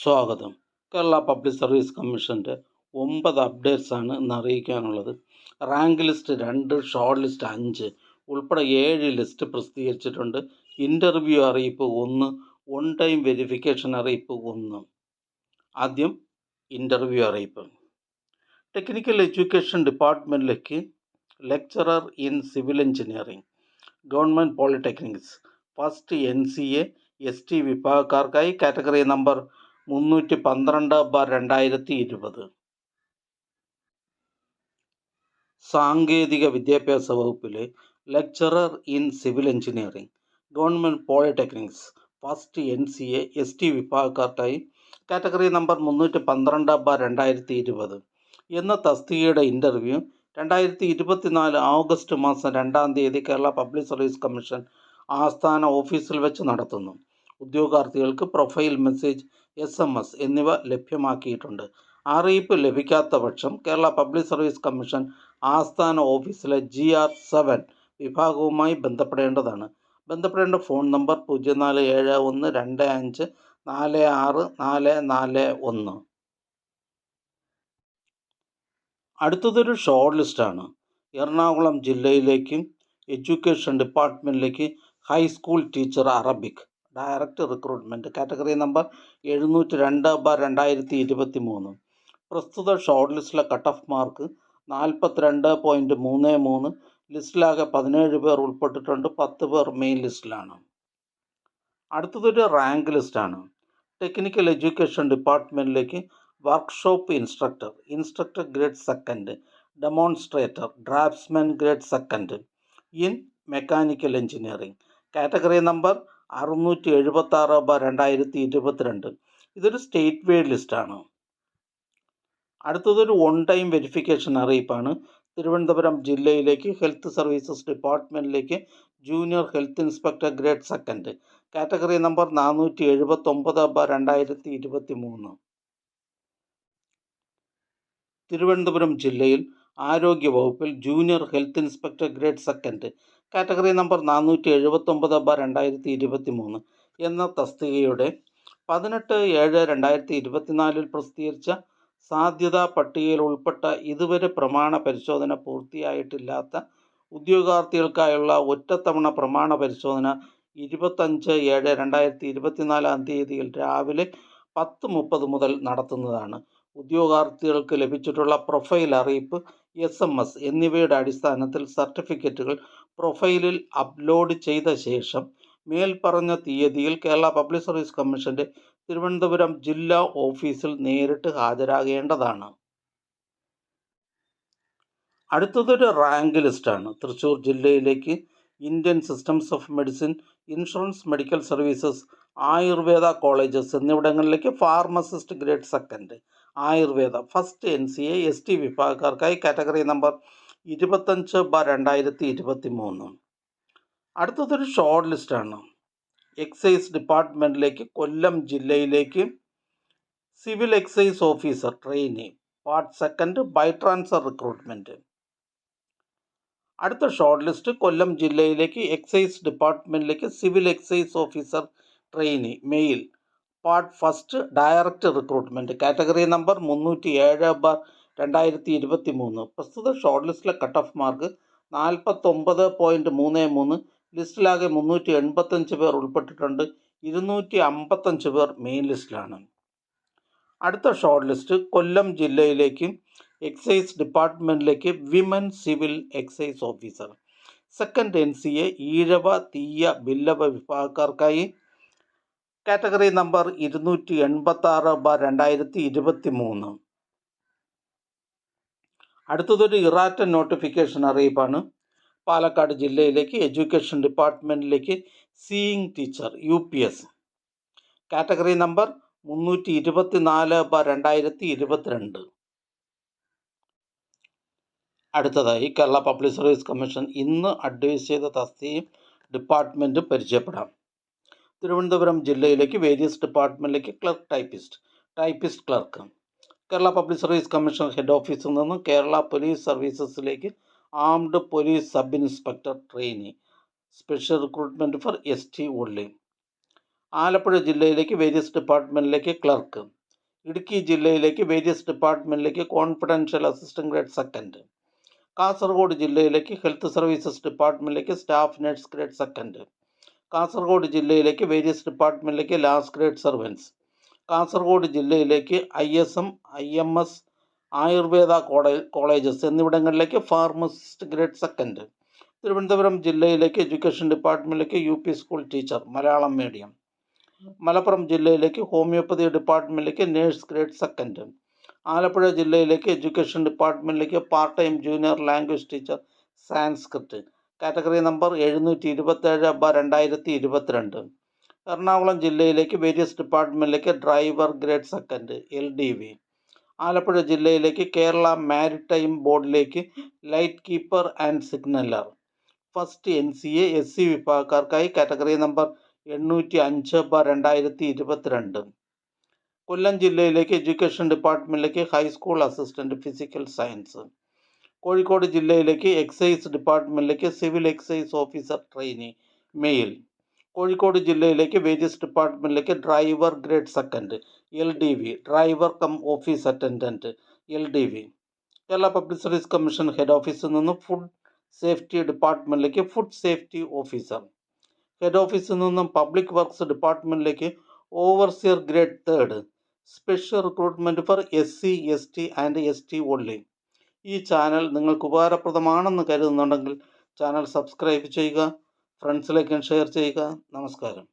സ്വാഗതം. Kerala public service കമ്മീഷൻ്റെ 9 അപ്ഡേറ്റ്സാണ് ഇന്ന് അറിയിക്കാനുള്ളത്. റാങ്ക് ലിസ്റ്റ് 2, ഷോർട്ട് ലിസ്റ്റ് 5 ഉൾപ്പെടെ 7 ലിസ്റ്റ് പ്രസിദ്ധീകരിച്ചിട്ടുണ്ട്. ഇൻ്റർവ്യൂ അറിയിപ്പ് 1, ഓൺ ടൈം വെരിഫിക്കേഷൻ അറിയിപ്പ് 1. ആദ്യം ഇൻ്റർവ്യൂ അറിയിപ്പ്. ടെക്നിക്കൽ എഡ്യൂക്കേഷൻ ഡിപ്പാർട്ട്മെൻറ്റിലേക്ക് lecturer in civil engineering, government polytechnics, first NCA ST വിഭാഗക്കാർക്കായി കാറ്റഗറി നമ്പർ 312/2020. സാങ്കേതിക വിദ്യാഭ്യാസ വകുപ്പിലെ lecturer in civil engineering, government polytechnics, first NCA ST വിഭാഗക്കാർക്കായി കാറ്റഗറി നമ്പർ 312/2020 എന്ന തസ്തികയുടെ ഇൻ്റർവ്യൂ 2024 ഓഗസ്റ്റ് മാസം 2-ാം തീയതി കേരള പബ്ലിക് സർവീസ് കമ്മീഷൻ ആസ്ഥാന ഓഫീസിൽ വെച്ച് നടത്തുന്നു. ഉദ്യോഗാർത്ഥികൾക്ക് പ്രൊഫൈൽ മെസ്സേജ്, SMS എന്നിവ ലഭ്യമാക്കിയിട്ടുണ്ട്. അറിയിപ്പ് ലഭിക്കാത്ത പക്ഷം കേരള പബ്ലിക് സർവീസ് കമ്മീഷൻ ആസ്ഥാന ഓഫീസിലെ GR7 വിഭാഗവുമായി ബന്ധപ്പെടേണ്ടതാണ്. ബന്ധപ്പെടേണ്ട ഫോൺ നമ്പർ 047125464441. അടുത്തതൊരു ഷോർട്ട് ലിസ്റ്റാണ്. എറണാകുളം ജില്ലയിലേക്ക് എഡ്യൂക്കേഷൻ ഡിപ്പാർട്ട്മെൻറ്റിലേക്ക് high school teacher Arabic, direct recruitment, category number 702/2023. പ്രസ്തുത ഷോർട്ട് ലിസ്റ്റിലെ കട്ട് ഓഫ് മാർക്ക് 42.33. ലിസ്റ്റിലാകെ 17 പേർ ഉൾപ്പെട്ടിട്ടുണ്ട്. 10 പേർ മെയിൻ ലിസ്റ്റിലാണ്. അടുത്തതൊരു റാങ്ക് ലിസ്റ്റാണ്. ടെക്നിക്കൽ എഡ്യൂക്കേഷൻ ഡിപ്പാർട്ട്മെൻറ്റിലേക്ക് workshop instructor, instructor grade 2, demonstrator, draftsman grade 2 in mechanical engineering, category number 676/2022. ഇതൊരു സ്റ്റേറ്റ് വൈഡ് ലിസ്റ്റാണ്. അടുത്തതൊരു ഓൺ ടൈം വെരിഫിക്കേഷൻ അറിയിപ്പാണ്. തിരുവനന്തപുരം ജില്ലയിലേക്ക് ഹെൽത്ത് സർവീസസ് ഡിപ്പാർട്ട്മെൻറ്റിലേക്ക് junior health inspector grade 2, category number 479/2023. Thiruvananthapuram ജില്ലയിൽ ആരോഗ്യ വകുപ്പിൽ junior health inspector grade 2, category number 479/2023 എന്ന തസ്തികയുടെ 18/7/2024 പ്രസിദ്ധീകരിച്ച സാധ്യതാ പട്ടികയിൽ ഉൾപ്പെട്ട ഇതുവരെ പ്രമാണ പരിശോധന പൂർത്തിയായിട്ടില്ലാത്ത ഉദ്യോഗാർത്ഥികൾക്കായുള്ള ഒറ്റത്തവണ പ്രമാണ പരിശോധന 25/7/2024 തീയതിയിൽ രാവിലെ 10:30 മുതൽ നടത്തുന്നതാണ്. ഉദ്യോഗാർത്ഥികൾക്ക് ലഭിച്ചിട്ടുള്ള പ്രൊഫൈൽ അറിയിപ്പ്, SMS എന്നിവയുടെ അടിസ്ഥാനത്തിൽ സർട്ടിഫിക്കറ്റുകൾ പ്രൊഫൈലിൽ അപ്ലോഡ് ചെയ്ത ശേഷം മേൽപ്പറഞ്ഞ തീയതിയിൽ കേരള പബ്ലിക് സർവീസ് കമ്മീഷൻ്റെ തിരുവനന്തപുരം ജില്ലാ ഓഫീസിൽ നേരിട്ട് ഹാജരാകേണ്ടതാണ്. അടുത്തതൊരു റാങ്ക് ലിസ്റ്റാണ്. തൃശ്ശൂർ ജില്ലയിലേക്ക് Indian systems of medicine, insurance medical services, Ayurveda colleges എന്നിവിടങ്ങളിലേക്ക് pharmacist grade 2, Ayurveda, first NCA ST വിഭാഗക്കാർക്കായി കാറ്റഗറി നമ്പർ 25/2023. അടുത്തതൊരു ഷോർട്ട് ലിസ്റ്റാണ്. എക്സൈസ് ഡിപ്പാർട്ട്മെൻറ്റിലേക്ക് കൊല്ലം ജില്ലയിലേക്ക് civil excise officer trainee, part 2, by transfer recruitment. അടുത്ത ഷോർട്ട് ലിസ്റ്റ് കൊല്ലം ജില്ലയിലേക്ക് എക്സൈസ് ഡിപ്പാർട്ട്മെൻറ്റിലേക്ക് civil excise officer trainee, male, part 1, direct recruitment, category number 307/2023. പ്രസ്തുത ഷോർട്ട് ലിസ്റ്റിലെ കട്ട് ഓഫ് മാർക്ക് 49.33. ലിസ്റ്റിലാകെ 385 പേർ ഉൾപ്പെട്ടിട്ടുണ്ട്. 255 പേർ മെയിൻ ലിസ്റ്റിലാണ്. അടുത്ത ഷോർട്ട് ലിസ്റ്റ് കൊല്ലം ജില്ലയിലേക്ക് എക്സൈസ് ഡിപ്പാർട്ട്മെൻറ്റിലേക്ക് women civil excise officer, second NCA Ezhava, Thiyya, Billava വിഭാഗക്കാർക്കായി category number 286/2023. അടുത്തതൊരു ഇറാറ്റൻ നോട്ടിഫിക്കേഷൻ അറിയിപ്പാണ്. പാലക്കാട് ജില്ലയിലേക്ക് എഡ്യൂക്കേഷൻ ഡിപ്പാർട്ട്മെൻറ്റിലേക്ക് sewing teacher UPS, category number 324/2022. അടുത്തതായി കേരള പബ്ലിക് സർവീസ് കമ്മീഷൻ ഇന്ന് അഡ്വൈസ് ചെയ്ത തസ്തികയും ഡിപ്പാർട്ട്മെൻറ്റും പരിചയപ്പെടാം. തിരുവനന്തപുരം ജില്ലയിലേക്ക് വേരിയസ് ഡിപ്പാർട്ട്മെൻറ്റിലേക്ക് clerk typist clerk, Kerala public service commission head ഓഫീസിൽ നിന്നും കേരള പോലീസ് സർവീസസിലേക്ക് armed police sub inspector trainee, special recruitment for ST only. Alappuzha ജില്ലയിലേക്ക് വേരിയസ് ഡിപ്പാർട്ട്മെൻറ്റിലേക്ക് ക്ലർക്ക്. ഇടുക്കി ജില്ലയിലേക്ക് വേരിയസ് ഡിപ്പാർട്ട്മെൻറ്റിലേക്ക് confidential assistant grade second. Kasaragod ജില്ലയിലേക്ക് ഹെൽത്ത് സർവീസസ് ഡിപ്പാർട്ട്മെൻറ്റിലേക്ക് staff nurse grade second. Kasaragod ജില്ലയിലേക്ക് വേരിയസ് ഡിപ്പാർട്ട്മെൻറ്റിലേക്ക് ലാസ്റ്റ് ഗ്രേഡ് സർവൻസ്. കാസർഗോഡ് ജില്ലയിലേക്ക് ISM, IMS, ആയുർവേദ കോളേജസ് എന്നിവിടങ്ങളിലേക്ക് ഫാർമസിസ്റ്റ് ഗ്രേഡ് സെക്കൻഡ്. തിരുവനന്തപുരം ജില്ലയിലേക്ക് എഡ്യൂക്കേഷൻ ഡിപ്പാർട്ട്മെൻറ്റിലേക്ക് UP school teacher Malayalam medium. Malappuram ജില്ലയിലേക്ക് ഹോമിയോപ്പതി ഡിപ്പാർട്ട്മെൻറ്റിലേക്ക് നേഴ്സ് ഗ്രേഡ് സെക്കൻഡ്. ആലപ്പുഴ ജില്ലയിലേക്ക് എഡ്യൂക്കേഷൻ ഡിപ്പാർട്ട്മെൻറ്റിലേക്ക് part time junior language teacher Sanskrit. Category number 727/2022. Ernakulam ജില്ലയിലേക്ക് വേരിയസ് ഡിപ്പാർട്ട്മെൻറ്റിലേക്ക് driver grade second LDV. Alappuzha ജില്ലയിലേക്ക് കേരള മാരിടൈം ബോർഡിലേക്ക് light keeper and signaller. First NCA SC വിഭാഗക്കാർക്കായി കാറ്റഗറി നമ്പർ 805/2022. കൊല്ലം ജില്ലയിലേക്ക് എഡ്യൂക്കേഷൻ ഡിപ്പാർട്ട്മെൻറ്റിലേക്ക് high school assistant physical science. Kozhikode ജില്ലയിലേക്ക് എക്സൈസ് ഡിപ്പാർട്ട്മെൻറ്റിലേക്ക് civil excise officer trainee male. Kozhikode ജില്ലയിലേക്ക് വേരിയസ് ഡിപ്പാർട്ട്മെൻറ്റിലേക്ക് driver grade second LDV, driver cum office attendant LDV. Kerala public service commission head ഓഫീസിൽ നിന്ന് food safety ഡിപ്പാർട്ട്മെൻറ്റിലേക്ക് ഫുഡ് സേഫ്റ്റി ഓഫീസർ. ഹെഡ് ഓഫീസിൽ നിന്നും പബ്ലിക് വർക്ക്സ് ഡിപ്പാർട്ട്മെൻറ്റിലേക്ക് overseer grade third. Special recruitment for SC, ST and ST only. ഈ channel നിങ്ങൾക്ക് ഉപകാരപ്രദമാണെന്ന് കരുതുന്നുണ്ടെങ്കിൽ channel subscribe ചെയ്യുക, ഫ്രണ്ട്സിലേക്ക് ഷെയർ ചെയ്യുക. നമസ്കാരം.